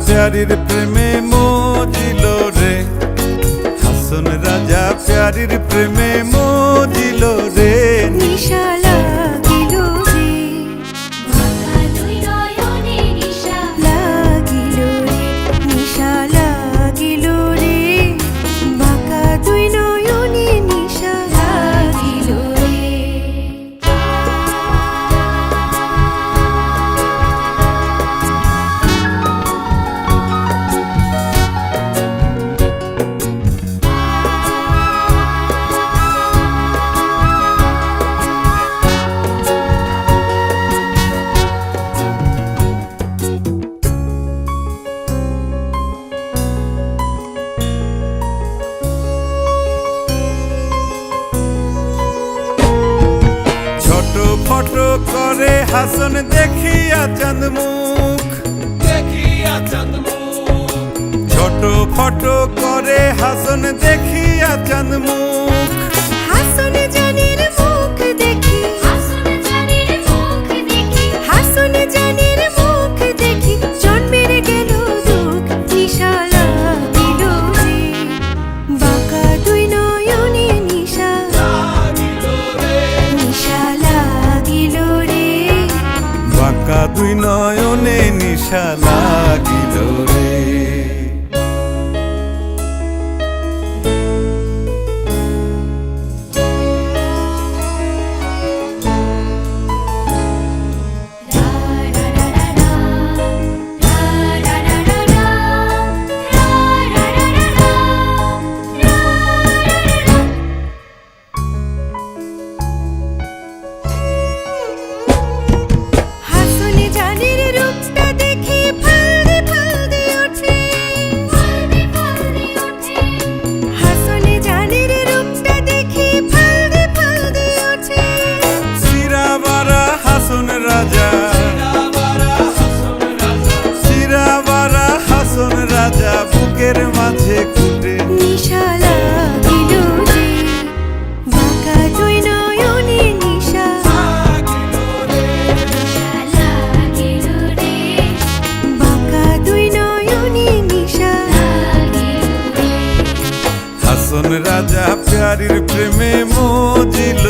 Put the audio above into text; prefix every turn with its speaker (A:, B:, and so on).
A: প্যারির প্রেমে মজিল রে, হাসন রাজা প্যারির প্রেমে মজিল রে।
B: নিশা লাগিল রে, বাঁকা দুই নয়নে নিশা লাগিল রে, নিশা লাগিল রে, বাঁকা দুই নয়নে নিশা লাগিল রে।
A: ফটো করে হাসন দেখিয়া চাঁদ মুখ, ছোট ফটো করে হাসন দেখিয়া চাঁদ মুখ।
B: হাসন জানের মুখ দেখি, হাসন জানের মুখ দেখি, হাসন জানের মুখ দেখি জন্মের গেল দুঃখ। নিশা লাগিল রে, বাঁকা দুই নয়নে নিশা লাগিল রে, নিশা লাগিল রে,
A: বাঁকা দুই নয়নে নিশা লাগিল রে।
B: হাসন জানের রূপটা দেখি ফালদি ফালদি ওঠে, ফালদি ফালদি ওঠে, হাসন জানের রূপটা দেখি ফালদি ফালদি ওঠে।
A: সিরাবারা হাসন রাজা, সিরাবারা হাসন রাজা বুকের মাঝে খুঁটে।
B: নিশা লাগিল রে, বাঁকা দুই নয়নে নিশা লাগিল রে, নিশা লাগিল রে, বাঁকা দুই নয়নে নিশা লাগিল রে।
A: হাসন রাজা প্যারির প্রেমে মজিল